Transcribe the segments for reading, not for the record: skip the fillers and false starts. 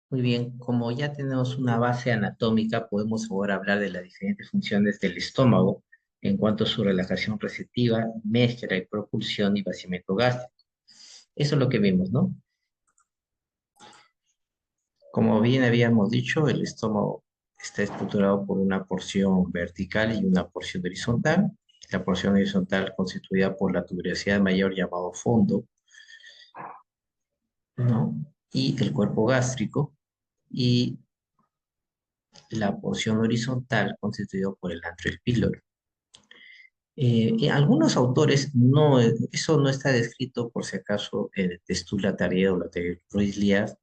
Muy bien, como ya tenemos una base anatómica, podemos ahora hablar de las diferentes funciones del estómago en cuanto a su relajación receptiva, mezcla y propulsión y vaciamiento gástrico. Eso es lo que vimos, ¿no? Como bien habíamos dicho, el estómago está estructurado por una porción vertical y una porción horizontal. La porción horizontal constituida por la tuberosidad mayor llamado fondo, ¿no? Y el cuerpo gástrico, y la porción horizontal constituida por el antro y el píloro. Y algunos autores, no, eso no está descrito por si acaso en el Testula Tarea o la teoría de Ruiz-Liaz.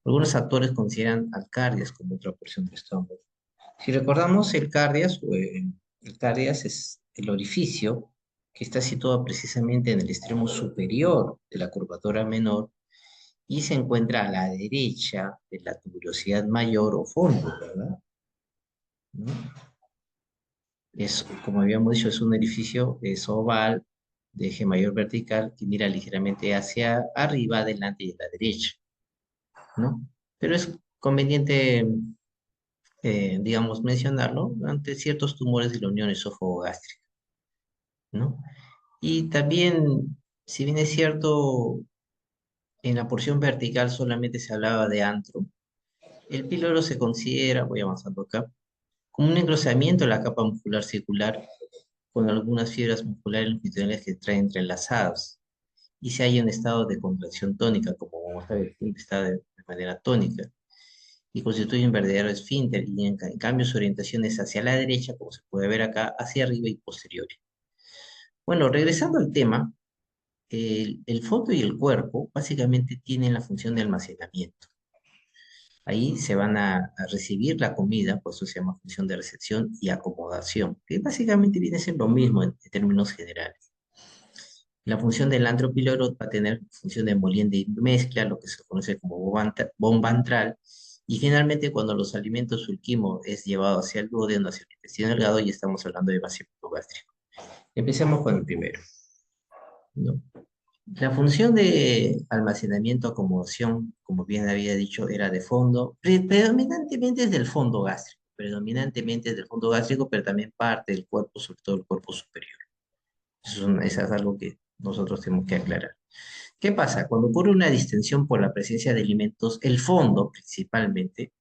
Algunos autores consideran al cardias como otra porción del estómago. Si recordamos, el cardias es el orificio que está situado precisamente en el extremo superior de la curvatura menor y se encuentra a la derecha de la tuberosidad mayor o fondo, ¿verdad? ¿No? Es, como habíamos dicho, es un edificio, es oval, de eje mayor vertical, que mira ligeramente hacia arriba, adelante y a la derecha, ¿no? Pero es conveniente, digamos, mencionarlo ante ciertos tumores de la unión esófago-gástrica, ¿no? Y también, si bien es cierto, en la porción vertical solamente se hablaba de antro, el píloro se considera, voy avanzando acá, como un engrosamiento de la capa muscular circular con algunas fibras musculares longitudinales que traen entrelazadas y si hay un estado de contracción tónica, como vamos a ver, siempre está de manera tónica, y constituye un verdadero esfínter, y en cambio su orientación es hacia la derecha, como se puede ver acá, hacia arriba y posterior. Bueno, regresando al tema, el fondo y el cuerpo básicamente tienen la función de almacenamiento. Ahí se van a recibir la comida, por eso se llama función de recepción y acomodación, que básicamente viene a ser lo mismo en términos generales. La función del antropiloro va a tener función de molienda y mezcla, lo que se conoce como bomba antral, y generalmente cuando los alimentos o el quimo es llevado hacia el duodeno, hacia el intestino delgado, y estamos hablando de vaciamiento gástrico. Empecemos con el primero, ¿no? La función de almacenamiento, acomodación, como bien había dicho, era de fondo, predominantemente es del fondo gástrico, predominantemente es del fondo gástrico, pero también parte del cuerpo, sobre todo el cuerpo superior. Eso es algo que nosotros tenemos que aclarar. ¿Qué pasa? Cuando ocurre una distensión por la presencia de alimentos, el fondo principalmente,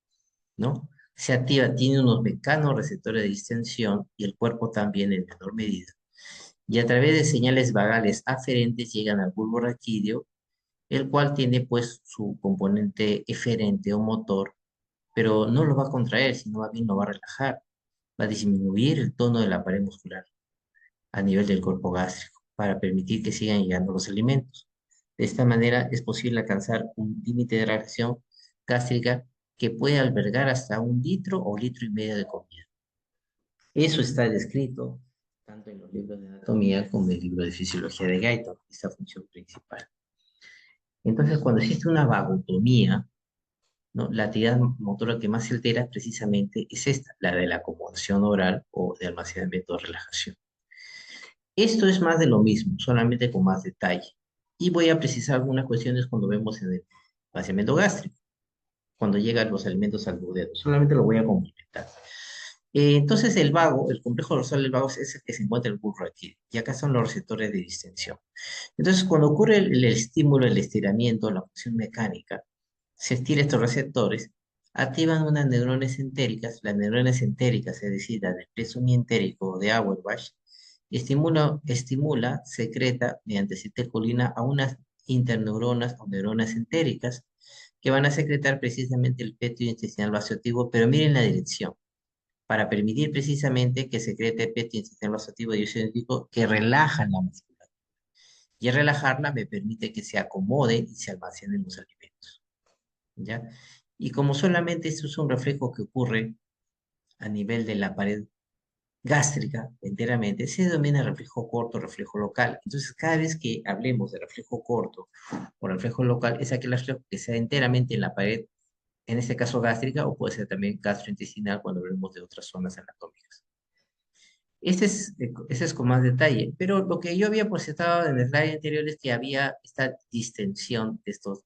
¿no? Se activa, tiene unos mecanos receptores de distensión y el cuerpo también en menor medida. Y a través de señales vagales aferentes llegan al bulbo raquídeo, el cual tiene pues su componente eferente o motor, pero no lo va a contraer, sino más bien lo va a relajar, va a disminuir el tono de la pared muscular a nivel del cuerpo gástrico para permitir que sigan llegando los alimentos. De esta manera es posible alcanzar un límite de reacción gástrica que puede albergar hasta 1 litro o litro y medio de comida. Eso está descrito tanto en los libros de anatomía como en el libro de fisiología de Guyton, esta función principal. Entonces, cuando existe una vagotomía, ¿no? La actividad motora que más se altera precisamente es esta, la de la acomodación oral o de almacenamiento de relajación. Esto es más de lo mismo, solamente con más detalle. Y voy a precisar algunas cuestiones cuando vemos en el vaciamiento gástrico, cuando llegan los alimentos al duodeno. Solamente lo voy a complementar. Entonces, el vago, el complejo dorsal del vago es el que se encuentra en el bulbo raquídeo, y acá son los receptores de distensión. Entonces, cuando ocurre el estímulo, el estiramiento, la función mecánica, se estira estos receptores, activan unas neuronas entéricas, las neuronas entéricas, es decir, la del plexo mientérico de Auerbach, secreta mediante acetilcolina a unas interneuronas o neuronas entéricas que van a secretar precisamente el péptido intestinal vasoactivo, pero miren la dirección, para permitir precisamente que secrete péptido intestinal vasoactivo de dióxido nítrico que relajan la musculatura. Y al relajarla me permite que se acomode y se almacenen los alimentos, ¿ya? Y como solamente esto es un reflejo que ocurre a nivel de la pared gástrica enteramente, se denomina reflejo corto, reflejo local. Entonces, cada vez que hablemos de reflejo corto o reflejo local, es aquel reflejo que sea enteramente en la pared, en este caso gástrica, o puede ser también gastrointestinal cuando hablemos de otras zonas anatómicas. Este es con más detalle, pero lo que yo había presentado en el slide anterior es que había esta distensión de estos.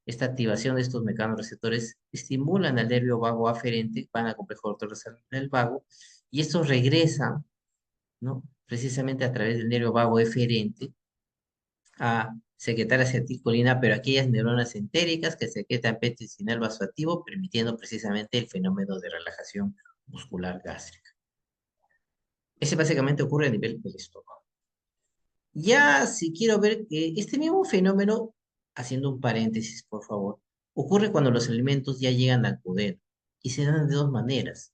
Esta activación de estos mecanorreceptores estimulan al nervio vago aferente, van al complejo dorsal del vago, y estos regresan, ¿no? Precisamente a través del nervio vago eferente a secretar acetilcolina, pero aquellas neuronas entéricas que secretan PT-sinal vasoactivo, permitiendo precisamente el fenómeno de relajación muscular gástrica. Ese básicamente ocurre a nivel del estómago. Ya si quiero ver que este mismo fenómeno, haciendo un paréntesis, por favor, ocurre cuando los alimentos ya llegan al duodeno y se dan de dos maneras.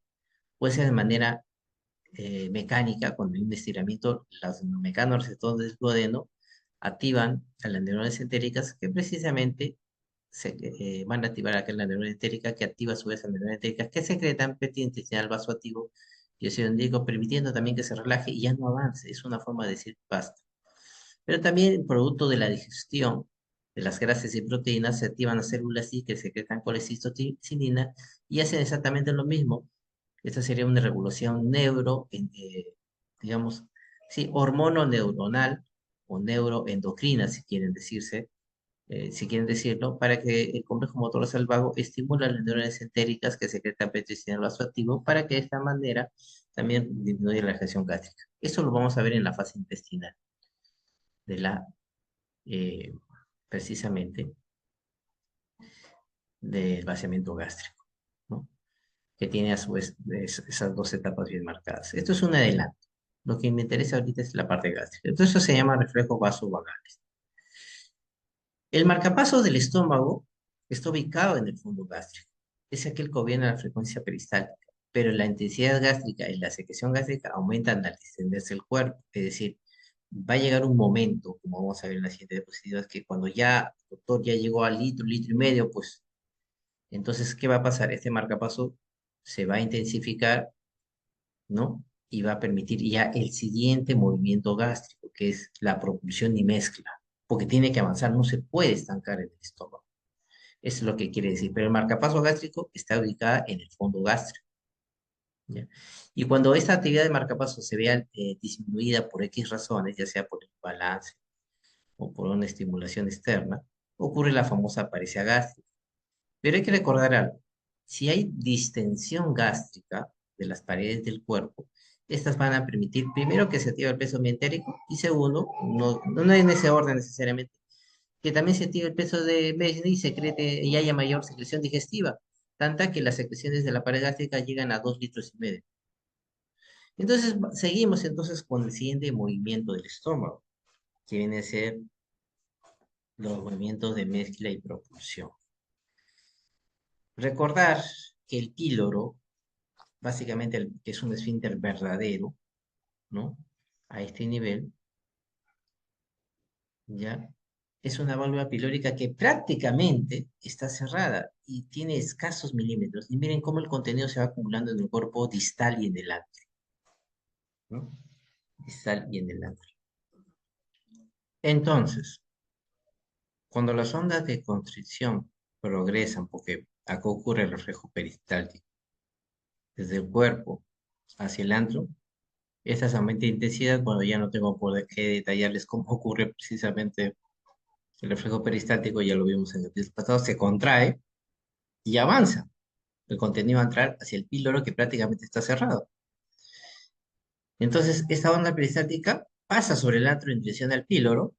Puede ser de manera mecánica, cuando hay un estiramiento, los mecanorreceptores del duodeno activan a las neuronas entéricas que precisamente van a activar a la neurona entérica que activa a su vez a la neurona entérica que secretan péptido intestinal vasoactivo y óxido nítrico, permitiendo también que se relaje y ya no avance. Es una forma de decir basta. Pero también, producto de la digestión de las grasas y proteínas, se activan las células y que secretan colecistocinina y hacen exactamente lo mismo. Esta sería una regulación digamos, sí, hormononeuronal o neuroendocrina, si quieren decirlo, para que el complejo motor vago estimule las neuronas entéricas que secretan petricina vasoactivo para que de esta manera también disminuya la reacción gástrica. Eso lo vamos a ver en la fase intestinal de eh, precisamente, del vaciamiento gástrico, ¿no? Que tiene a su vez esas dos etapas bien marcadas. Esto es un adelanto. Lo que me interesa ahorita es la parte gástrica. Entonces eso se llama reflejo vasovagales. El marcapaso del estómago está ubicado en el fondo gástrico. Es aquel que gobierna la frecuencia peristáltica, pero la intensidad gástrica y la secreción gástrica aumentan al distenderse el cuerpo. Es decir, va a llegar un momento, como vamos a ver en las siguientes diapositivas, que cuando ya el doctor ya llegó al litro, litro y medio, pues entonces, ¿qué va a pasar? Este marcapaso se va a intensificar, ¿no? Y va a permitir ya el siguiente movimiento gástrico, que es la propulsión y mezcla, porque tiene que avanzar, no se puede estancar en el estómago. Eso es lo que quiere decir. Pero el marcapaso gástrico está ubicada en el fondo gástrico, ¿ya? Y cuando esta actividad de marcapaso se vea disminuida por X razones, ya sea por el balance o por una estimulación externa, ocurre la famosa paresia gástrica. Pero hay que recordar algo. Si hay distensión gástrica de las paredes del cuerpo, estas van a permitir, primero, que se active el peso mientérico y segundo, no en ese orden necesariamente, que también se active el peso de Mechner y secrete y haya mayor secreción digestiva, tanta que las secreciones de la pared gástrica llegan a 2,5 litros. Entonces, seguimos entonces con el siguiente movimiento del estómago, que viene a ser los movimientos de mezcla y propulsión. Recordar que el píloro básicamente que es un esfínter verdadero, ¿no? A este nivel, ¿ya? Es una válvula pilórica que prácticamente está cerrada y tiene escasos milímetros. Y miren cómo el contenido se va acumulando en el cuerpo distal y en el antro, ¿no? Distal y en el antro. Entonces, cuando las ondas de constricción progresan, porque acá ocurre el reflejo peristáltico, desde el cuerpo hacia el antro, estas aumentan de intensidad cuando ya no tengo por qué detallarles cómo ocurre precisamente el reflejo peristáltico, ya lo vimos en el episodio pasado, se contrae y avanza. El contenido va a entrar hacia el píloro que prácticamente está cerrado. Entonces, esta onda peristáltica pasa sobre el antro en dirección al píloro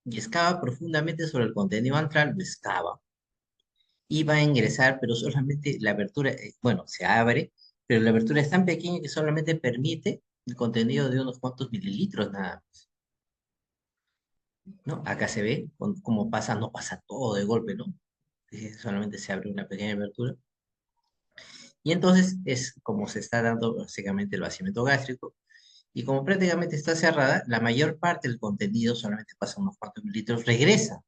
y excava profundamente sobre el contenido antral, lo excava y va a ingresar, pero solamente la abertura, bueno, se abre, pero la abertura es tan pequeña que solamente permite el contenido de unos cuantos mililitros nada más, ¿no? Acá se ve cómo pasa, no pasa todo de golpe, ¿no? Solamente se abre una pequeña abertura. Y entonces es como se está dando básicamente el vaciamiento gástrico. Y como prácticamente está cerrada, la mayor parte del contenido, solamente pasa unos cuantos mililitros, regresa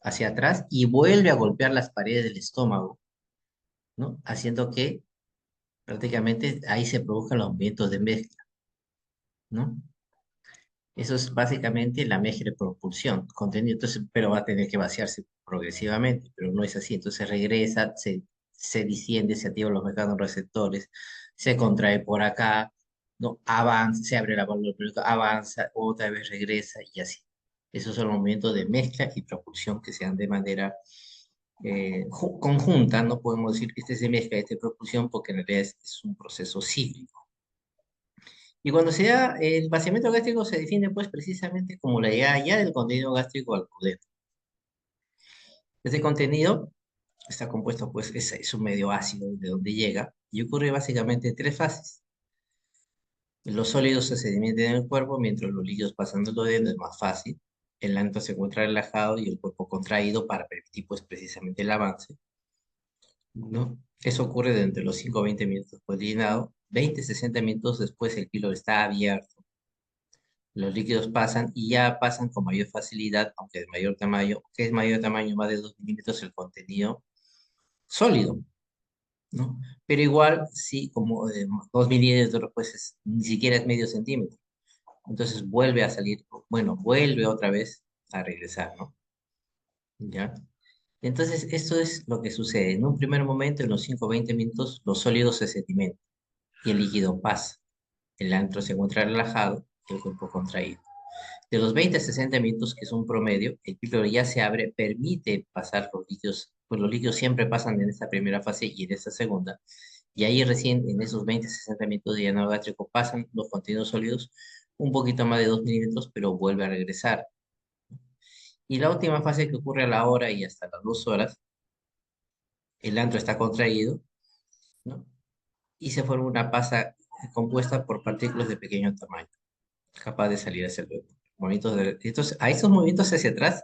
hacia atrás y vuelve a golpear las paredes del estómago, ¿no? Haciendo que prácticamente ahí se produzcan los movimientos de mezcla, ¿no? Eso es básicamente la mezcla de propulsión, contenido, entonces, pero va a tener que vaciarse progresivamente, pero no es así, entonces regresa, se desciende, se activan los mecanorreceptores, se contrae por acá, no avanza, se abre la válvula pélvica, avanza, otra vez regresa y así. Esos son los movimientos de mezcla y propulsión que se dan de manera conjunta, no podemos decir que este se mezcla, este propulsión, porque en realidad es un proceso cíclico. Y cuando se da el vaciamiento gástrico se define pues precisamente como la llegada ya del contenido gástrico al duodeno. Este contenido está compuesto pues es un medio ácido de donde llega y ocurre básicamente en tres fases. Los sólidos se sedimentan en el cuerpo mientras los líquidos pasan del duodeno, es más fácil. El antro se encuentra relajado y el cuerpo contraído para permitir pues precisamente el avance, ¿no? Eso ocurre de entre los 5 a 20 minutos después de llenado. 20 a 60 minutos después el píloro está abierto. Los líquidos pasan y ya pasan con mayor facilidad, aunque de mayor tamaño, que es mayor tamaño, más de 2 milímetros el contenido sólido, ¿no? Pero igual, sí, como 2 milímetros, pues ni siquiera es medio centímetro. Entonces vuelve a salir, bueno, vuelve otra vez a regresar, ¿no? ¿Ya? Entonces, esto es lo que sucede. En un primer momento, en los 5 o 20 minutos, los sólidos se sedimentan y el líquido pasa. El antro se encuentra relajado y el cuerpo contraído. De los 20 a 60 minutos, que es un promedio, el píloro ya se abre, permite pasar los líquidos, pues los líquidos siempre pasan en esta primera fase y en esta segunda, y ahí recién en esos 20 a 60 minutos de llenado gástrico pasan los contenidos sólidos un poquito más de 2 milímetros, pero vuelve a regresar. Y la última fase que ocurre a la hora y hasta las 2 horas, el antro está contraído, ¿no? Y se forma una pasa compuesta por partículas de pequeño tamaño, capaz de salir hacia el luego. Entonces, a estos movimientos hacia atrás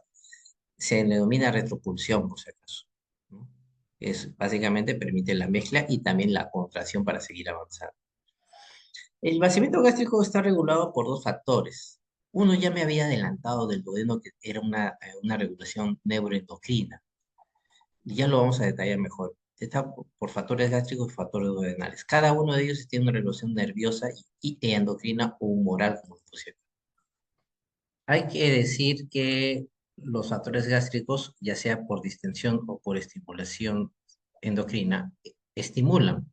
se le denomina retropulsión, por si acaso, ¿no? Es, básicamente permite la mezcla y también la contracción para seguir avanzando. El vaciamiento gástrico está regulado por dos factores. Uno ya me había adelantado del duodeno que era una regulación neuroendocrina. Y ya lo vamos a detallar mejor. Está por factores gástricos y factores duodenales. Cada uno de ellos tiene una regulación nerviosa y endocrina o humoral, como lo pusieron. Hay que decir que los factores gástricos, ya sea por distensión o por estimulación endocrina, estimulan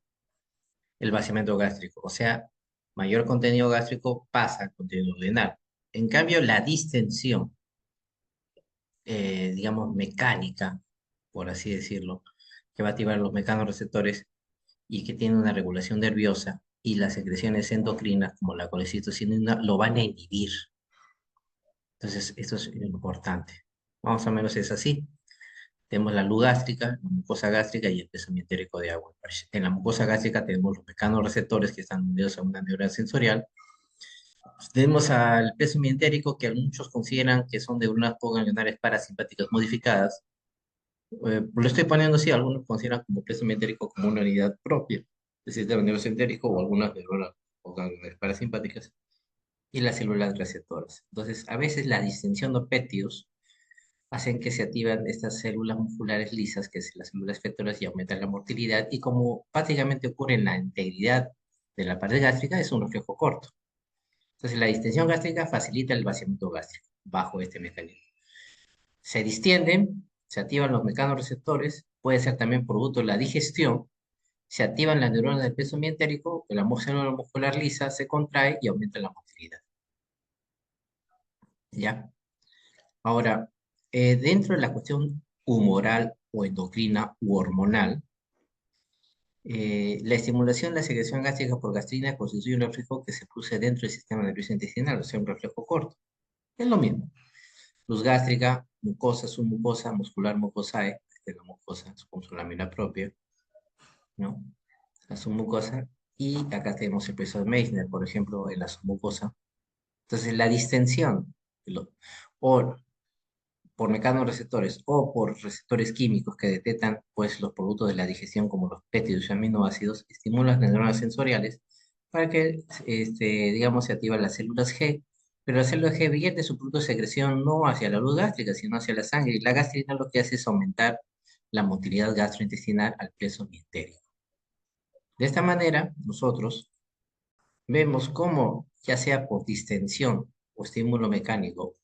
el vaciamiento gástrico. O sea, mayor contenido gástrico pasa al contenido duodenal. En cambio, la distensión, digamos, mecánica, por así decirlo, que va a activar los mecanorreceptores y que tiene una regulación nerviosa y las secreciones endocrinas, como la colecitocinina, lo van a inhibir. Entonces, esto es importante. Más o menos es así. Tenemos la luz gástrica, la mucosa gástrica y el peso entérico de agua. En la mucosa gástrica tenemos los mecanorreceptores que están unidos a una neurona sensorial. Tenemos al peso entérico que muchos consideran que son de unas ganglionares parasimpáticas modificadas. Lo estoy poniendo así, algunos consideran como peso entérico como una unidad propia del sistema nervioso entérico o algunas neuronas o ganglionares parasimpáticas y las células receptoras. Entonces, a veces la distensión de péptidos hacen que se activan estas células musculares lisas, que son las células efectoras, y aumentan la motilidad. Y como prácticamente ocurre en la integridad de la pared gástrica, es un reflejo corto. Entonces, la distensión gástrica facilita el vaciamiento gástrico bajo este mecanismo. Se distienden, se activan los mecanorreceptores, puede ser también producto de la digestión, se activan las neuronas del peso mientérico, la célula muscular lisa se contrae y aumenta la motilidad. ¿Ya? Ahora, dentro de la cuestión humoral o endocrina u hormonal, la estimulación de la secreción gástrica por gastrina constituye un reflejo que se produce dentro del sistema nervioso intestinal, o sea, un reflejo corto. Es lo mismo. Luz gástrica, mucosa, submucosa, muscular mucosae, esta es la mucosa, con su lámina propia, ¿no? La submucosa, y acá tenemos el peso de Meissner, por ejemplo, en la submucosa. Entonces, la distensión, o por mecanorreceptores o por receptores químicos que detectan pues, los productos de la digestión como los péptidos y aminoácidos, estimulan las neuronas sensoriales para que, digamos, se activan las células G, pero la célula G vierte su producto de secreción no hacia la luz gástrica, sino hacia la sangre, y la gastrina lo que hace es aumentar la motilidad gastrointestinal al peso mientérico. De esta manera, nosotros vemos cómo, ya sea por distensión o estímulo mecánico,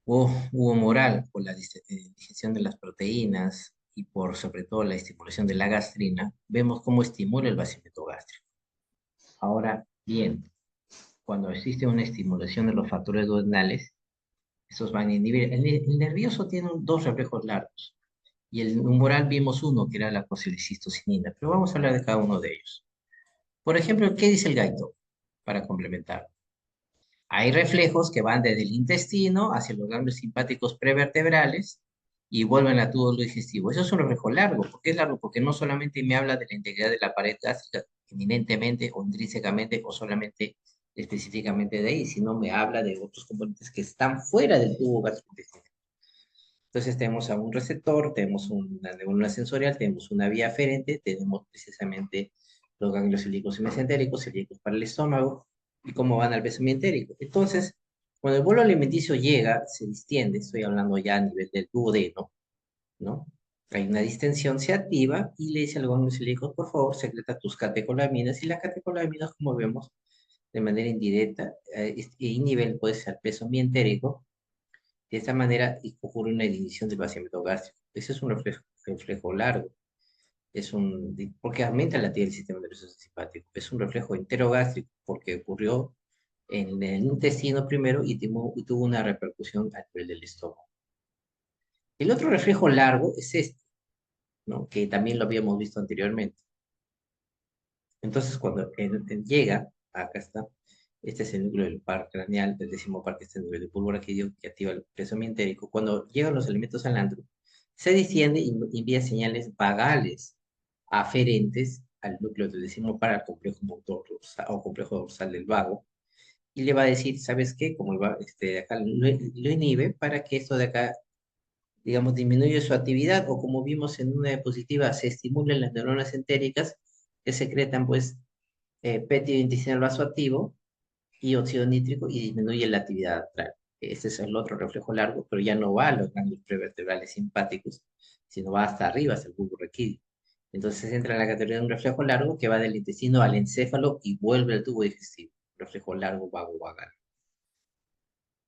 hubo moral por la digestión de las proteínas y por sobre todo la estimulación de la gastrina, vemos cómo estimula el vaciamiento gástrico. Ahora bien, cuando existe una estimulación de los factores duodenales, estos van a inhibir. El nervioso tiene dos reflejos largos. Y el humoral vimos uno, que era la colecistocinina, pero vamos a hablar de cada uno de ellos. Por ejemplo, ¿qué dice el Gaito? Para complementar. Hay reflejos que van desde el intestino hacia los ganglios simpáticos prevertebrales y vuelven al tubo digestivo. Eso es un reflejo largo. ¿Por qué es largo? Porque no solamente me habla de la integridad de la pared gástrica eminentemente o intrínsecamente o solamente específicamente de ahí, sino me habla de otros componentes que están fuera del tubo gastrointestinal. Entonces tenemos a un receptor, tenemos una neurona sensorial, tenemos una vía aferente, tenemos precisamente los ganglios cilíacos y mesentéricos, cilíacos para el estómago, y cómo van al peso entérico. Entonces, cuando el bolo alimenticio llega, se distiende, estoy hablando ya a nivel del duodeno, ¿no? Hay una distensión, se activa y le dice al ganglio cilíaco, por favor, secreta tus catecolaminas, y las catecolaminas, como vemos, de manera indirecta, y nivel puede ser peso mientérico. De esta manera ocurre una inhibición del vaciamiento gástrico. Ese es un reflejo largo, porque aumenta la actividad del sistema nervioso simpático. Es un reflejo enterogástrico porque ocurrió en el intestino primero y tuvo una repercusión a nivel del estómago. El otro reflejo largo es este, ¿no? Que también lo habíamos visto anteriormente. Entonces, cuando llega, acá está, este es el núcleo del par craneal, del décimo par que está en el nivel de pólvora que activa el peso mientérico. Cuando llegan los elementos al antro, se distiende y envía señales vagales aferentes al núcleo del décimo par, al complejo motor dorsal, o complejo dorsal del vago, y le va a decir, ¿sabes qué? Como este de acá lo inhibe para que esto de acá, digamos, disminuya su actividad, o como vimos en una diapositiva, se estimulan las neuronas entéricas que secretan, pues, péptido intestinal vasoactivo y óxido nítrico y disminuye la actividad astral. Este es el otro reflejo largo, pero ya no va a los ganglios prevertebrales simpáticos, sino va hasta arriba, hasta el bulbo raquídeo. Entonces entra en la categoría de un reflejo largo que va del intestino al encéfalo y vuelve al tubo digestivo. Reflejo largo, vago, vagal.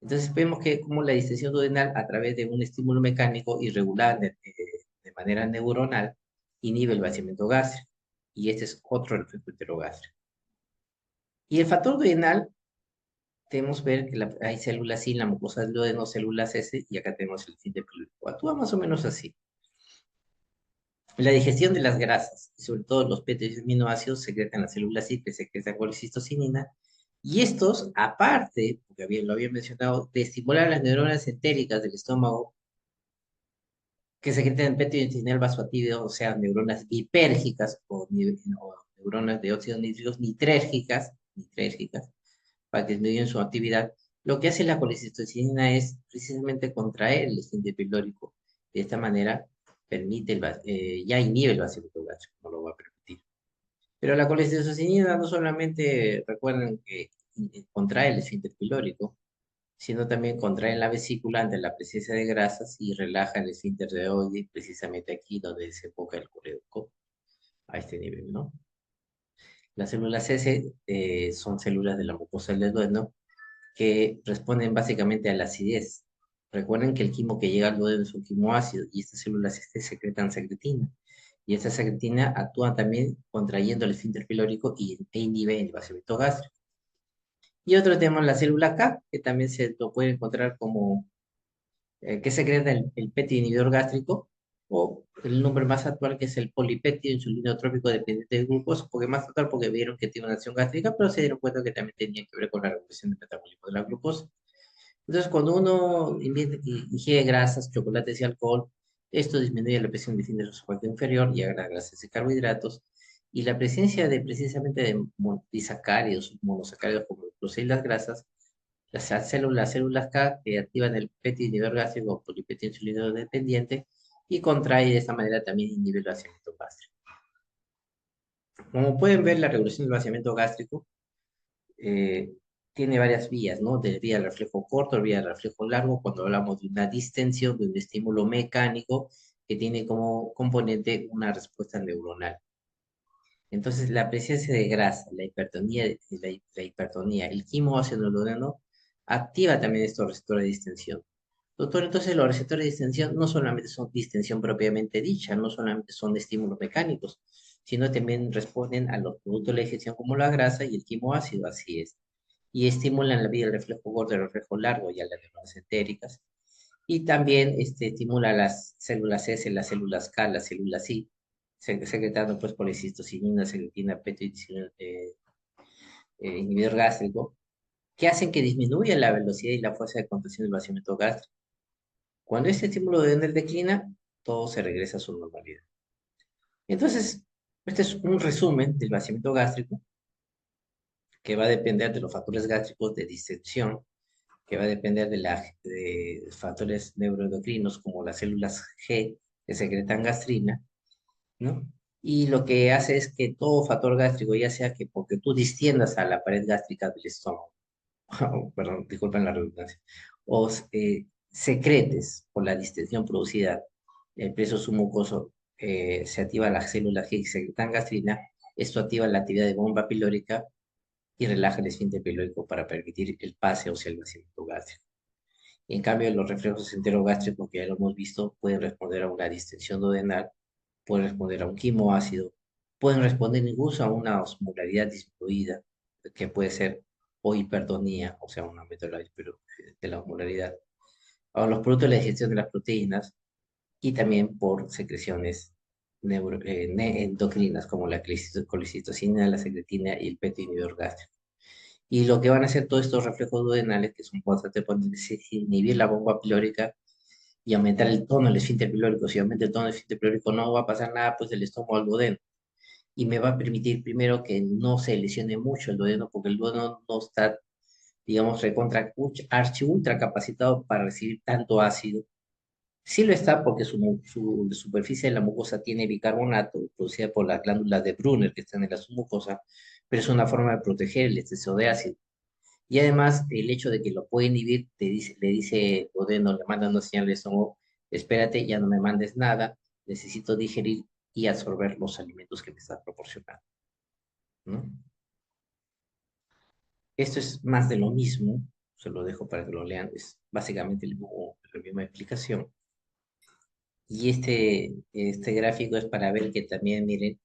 Entonces vemos que como la distensión duodenal a través de un estímulo mecánico irregular de manera neuronal inhibe el vaciamiento gástrico. Y este es otro reflejo heterogástrico. Y el factor duodenal, tenemos ver que hay células C en la mucosa del duodeno, células S, y acá tenemos el esfínter pilórico. Actúa más o menos así. La digestión de las grasas, y sobre todo los péptidos y aminoácidos, secretan las células C, que secretan colecistocinina, y estos, aparte, porque lo había mencionado, de estimular las neuronas entéricas del estómago, que secretan el péptido intestinal vasoactivo, o sea, neuronas bipérgicas o neuronas de óxidos nítricos nitrérgicas, para que disminuyan su actividad. Lo que hace la colecistocinina es precisamente contraer el esfínter pilórico. De esta manera permite ya inhibe el vaciamiento gástrico, no lo va a permitir. Pero la colecistocinina no solamente, recuerden que contrae el esfínter pilórico, sino también contrae la vesícula ante la presencia de grasas y relaja el esfínter de Oddi, precisamente aquí donde desemboca el coledoco, a este nivel, ¿no? Las células S son células de la mucosa del duodeno que responden básicamente a la acidez. Recuerden que el quimo que llega al duodeno es un quimo ácido y estas células secretan secretina. Y esta secretina actúa también contrayendo el esfínter pilórico e inhibe el vaciamiento gástrico. Y otro tenemos la célula K, que también se lo puede encontrar como que secreta el péptido inhibidor gástrico, o el nombre más actual que es el polipéptido insulinotrópico dependiente de glucosa, porque más actual porque vieron que tiene una acción gástrica, pero se dieron cuenta que también tenía que ver con la regulación del metabolismo de la glucosa. Entonces, cuando uno ingiere grasas, chocolates y alcohol, esto disminuye la presión de fin de esofágico inferior y agrega grasas y carbohidratos. Y la presencia de precisamente de disacáridos, monosacáridos como glucosa y las grasas, las células K que activan el péptido inhibidor gástrico o polipéptido insulino dependiente y contrae de esta manera también inhibe el vaciamiento gástrico. Como pueden ver, la regulación del vaciamiento gástrico eh, tiene varias vías, ¿no? De vía de reflejo corto, vía de reflejo largo, cuando hablamos de una distensión, de un estímulo mecánico que tiene como componente una respuesta neuronal. Entonces, la presencia de grasa, la hipertonía, el quimo ácido hialurónico activa también estos receptores de distensión. Doctor, entonces los receptores de distensión no solamente son distensión propiamente dicha, no solamente son estímulos mecánicos, sino también responden a los productos de la digestión como la grasa y el quimoácido, así es. Y estimulan la vía del reflejo corto, el reflejo largo y a las neuronas entéricas. Y también estimula las células S, las células K, las células I, secretando pues colecistocinina, secretina, peptidicina, inhibidor gástrico, que hacen que disminuya la velocidad y la fuerza de contracción del vaciamiento gástrico. Cuando este estímulo de Wendel declina, todo se regresa a su normalidad. Entonces, este es un resumen del vaciamiento gástrico que va a depender de los factores gástricos de distensión, que va a depender de factores neuroendocrinos como las células G que secretan gastrina, ¿no? Y lo que hace es que todo factor gástrico, ya sea que porque tú distiendas a la pared gástrica del estómago, perdón, disculpen la redundancia, o secretes por la distensión producida, el preso submucoso, se activa las células que secretan gastrina, esto activa la actividad de bomba pilórica y relaja el esfínter pilórico para permitir el pase hacia el vaciamiento gástrico. En cambio, los reflejos enterogástricos, que ya lo hemos visto, pueden responder a una distensión duodenal, pueden responder a un quimoácido, pueden responder incluso a una osmolaridad disminuida, que puede ser o hipertonía, o sea, un aumento de la osmolaridad, a los productos de la digestión de las proteínas y también por secreciones endocrinas como la colecistocina, la secretina y el PET inhibidor gástrico. Y lo que van a hacer todos estos reflejos duodenales, que son bastante potentes, es inhibir la bomba pilórica y aumentar el tono del esfínter pilórico. Si aumenta el tono del esfínter pilórico, no va a pasar nada, pues del estómago al duodeno. Y me va a permitir primero que no se lesione mucho el duodeno, porque el duodeno no está, digamos, recontra, archi ultra capacitado para recibir tanto ácido. Sí lo está porque su superficie de la mucosa tiene bicarbonato, producida por las glándulas de Brunner que están en la submucosa, pero es una forma de proteger el exceso de ácido. Y además, el hecho de que lo puede inhibir, le dice Godeno, le manda una señal de estómago, espérate, ya no me mandes nada, necesito digerir y absorber los alimentos que me estás proporcionando, ¿no? Esto es más de lo mismo, se lo dejo para que lo lean, es básicamente la misma explicación. Y este gráfico es para ver que también, miren,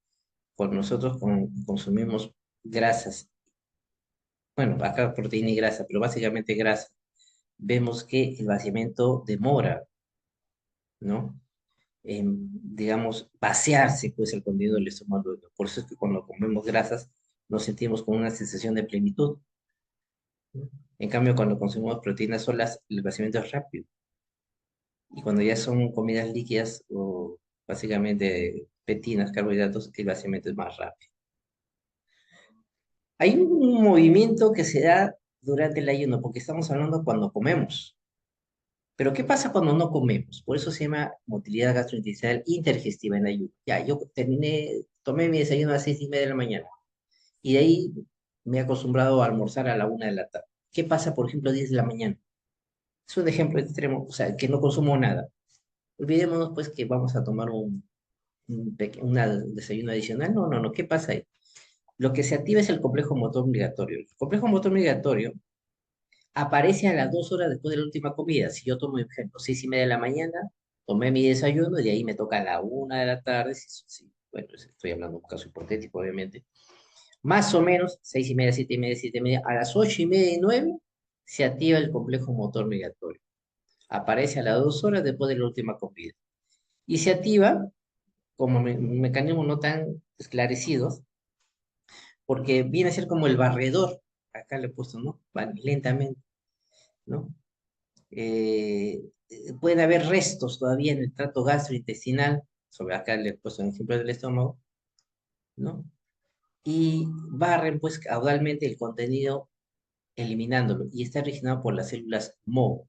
cuando nosotros consumimos grasas, bueno, acá proteína y grasa, pero básicamente grasa, vemos que el vaciamiento demora, ¿no? Digamos, vaciarse pues el contenido del estómago. Por eso es que cuando comemos grasas nos sentimos con una sensación de plenitud, ¿no? En cambio, cuando consumimos proteínas solas, el vaciamiento es rápido. Y cuando ya son comidas líquidas o básicamente pectinas, carbohidratos, el vaciamiento es más rápido. Hay un movimiento que se da durante el ayuno, porque estamos hablando cuando comemos. Pero ¿qué pasa cuando no comemos? Por eso se llama motilidad gastrointestinal intergestiva en ayuno. Ya, yo tomé mi desayuno a las 6:30 de la mañana y de ahí me he acostumbrado a almorzar a la 1 de la tarde. ¿Qué pasa, por ejemplo, a 10 de la mañana? Es un ejemplo extremo, o sea, que no consumo nada. Olvidémonos, pues, que vamos a tomar un desayuno adicional. No, no, no. ¿Qué pasa ahí? Lo que se activa es el complejo motor migratorio. El complejo motor migratorio aparece a las 2 horas después de la última comida. Si yo tomo, por ejemplo, 6:30 de la mañana, tomé mi desayuno y de ahí me toca a la 1 de la tarde. Bueno, estoy hablando de un caso hipotético, obviamente. Más o menos, 6:30, 7:30, 7:30, a las 8:30 y 9 se activa el complejo motor migratorio. Aparece a las 2 horas después de la última comida. Y se activa como un mecanismo no tan esclarecido, porque viene a ser como el barredor. Acá le he puesto, ¿no? Va lentamente, ¿no? Pueden haber restos todavía en el trato gastrointestinal, sobre acá le he puesto un ejemplo del estómago, ¿no? Y barren pues caudalmente el contenido eliminándolo y está originado por las células MO,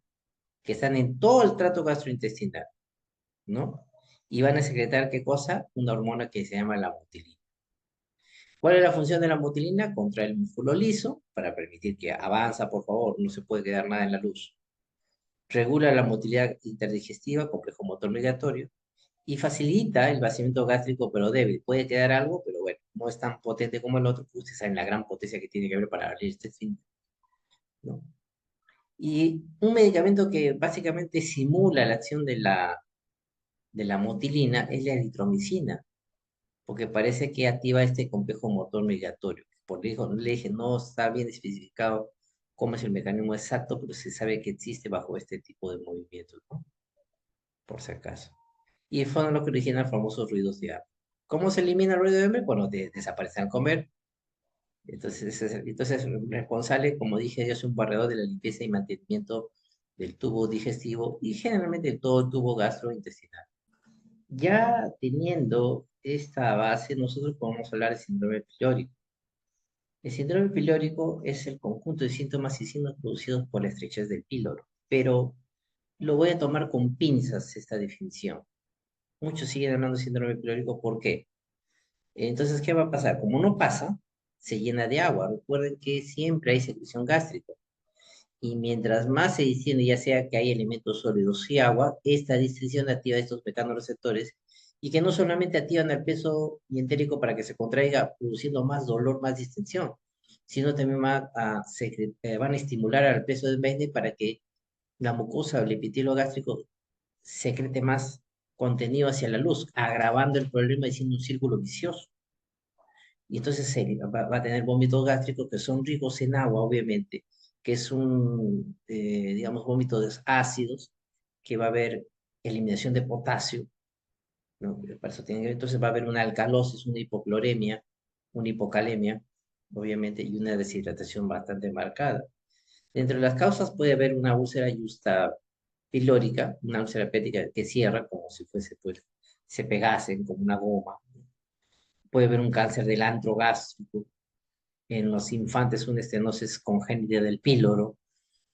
que están en todo el trato gastrointestinal, ¿no? Y van a secretar, ¿qué cosa? Una hormona que se llama la mutilina. ¿Cuál es la función de la mutilina? Contrae el músculo liso para permitir que avanza, por favor, no se puede quedar nada en la luz. Regula la motilidad interdigestiva, complejo motor migratorio, y facilita el vaciamiento gástrico, pero débil. Puede quedar algo, pero bueno, no es tan potente como el otro, pues ustedes saben la gran potencia que tiene que haber para abrir este fin, ¿no? Y un medicamento que básicamente simula la acción de la motilina es la eritromicina, porque parece que activa este complejo motor migratorio. Por eso le dije, no está bien especificado cómo es el mecanismo exacto, pero se sabe que existe bajo este tipo de movimientos, ¿no? Por si acaso. Y fue lo que origina los famosos ruidos de hambre. ¿Cómo se elimina el ruido de hambre? Bueno, desaparece al comer. Entonces, responsable, como dije, yo soy un barredor de la limpieza y mantenimiento del tubo digestivo y generalmente de todo el tubo gastrointestinal. Ya teniendo esta base, nosotros podemos hablar de síndrome pylórico. El síndrome pylórico es el conjunto de síntomas y signos producidos por la estrechez del píloro, pero lo voy a tomar con pinzas esta definición. Muchos siguen hablando de síndrome pylórico, ¿por qué? Entonces, ¿qué va a pasar? Como no pasa, se llena de agua. Recuerden que siempre hay secreción gástrica. Y mientras más se distiende, ya sea que hay elementos sólidos y agua, esta distensión activa estos mecanorreceptores y que no solamente activan el peso entérico para que se contraiga, produciendo más dolor, más distensión, sino también van a estimular al peso del peine para que la mucosa o el epitelio gástrico secrete más contenido hacia la luz, agravando el problema y siendo un círculo vicioso. Y entonces va a tener vómitos gástricos que son ricos en agua, obviamente, que es digamos, vómitos ácidos, que va a haber eliminación de potasio, ¿no? Para eso entonces va a haber una alcalosis, una hipocloremia, una hipocalemia, obviamente, y una deshidratación bastante marcada. Entre las causas puede haber una úlcera pilórica, una úlcera péptica que cierra como si fuese, pues, se pegasen como una goma. Puede haber un cáncer del antro gástrico, en los infantes una estenosis congénita del píloro,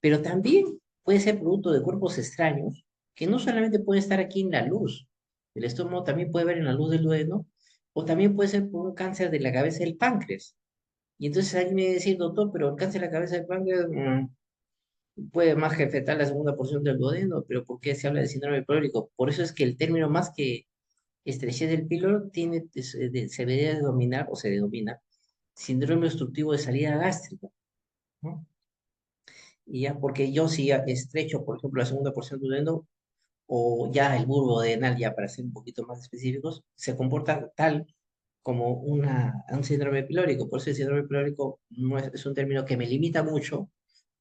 pero también puede ser producto de cuerpos extraños que no solamente pueden estar aquí en la luz del estómago, también puede ver en la luz del duodeno, o también puede ser por un cáncer de la cabeza del páncreas. Y entonces alguien me va a decir, doctor, pero el cáncer de la cabeza del páncreas puede más que afectar la segunda porción del duodeno, pero ¿por qué se habla de síndrome pylórico? Por eso es que el término más que estrechez del píloro se debería denominar, o se denomina, síndrome obstructivo de salida gástrica, ¿no? Y ya, porque yo si estrecho, por ejemplo, la segunda porción del duodeno, o ya el bulbo denal, ya para ser un poquito más específicos, se comporta tal como un síndrome pylórico. Por eso el síndrome pylórico no es un término que me limita mucho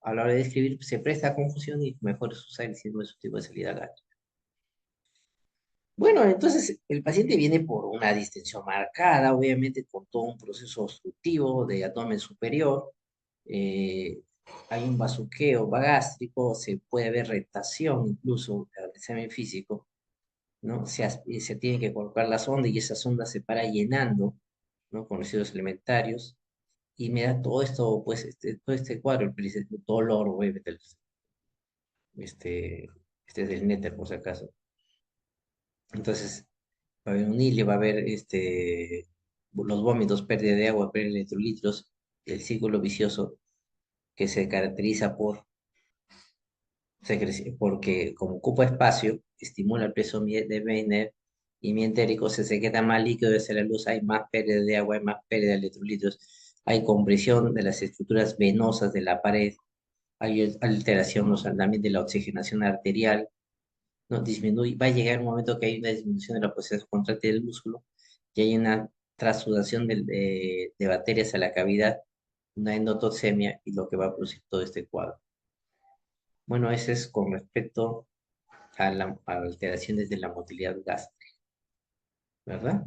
a la hora de escribir, se presta a confusión y mejor es usar el síndrome obstructivo de salida gástrica. Bueno, entonces el paciente viene por una distensión marcada, obviamente con todo un proceso obstructivo de abdomen superior. eh, Hay un bazuqueo gástrico, se puede ver rectación incluso al examen físico, ¿no? Se tiene que colocar la sonda y esa sonda se para llenando, ¿no? Con residuos alimentarios y me da todo esto, pues, todo este cuadro, el dolor, obviamente, este, este es del néter, por si acaso. Entonces, va a haber un hilo, va a haber los vómitos, pérdida de agua, pérdida de electrolitos, el círculo vicioso que se caracteriza porque como ocupa espacio, estimula el peso de Meiner y mientérico, se secreta más líquido hacia la luz, hay más pérdida de agua, hay más pérdida de electrolitos, hay compresión de las estructuras venosas de la pared, hay alteración no también de la oxigenación arterial, ¿no? Disminuye, va a llegar un momento que hay una disminución de la posición contráctil del músculo y hay una trasudación de bacterias a la cavidad, una endotoxemia y lo que va a producir todo este cuadro. Bueno, ese es con respecto a alteraciones de la motilidad gástrica, ¿verdad?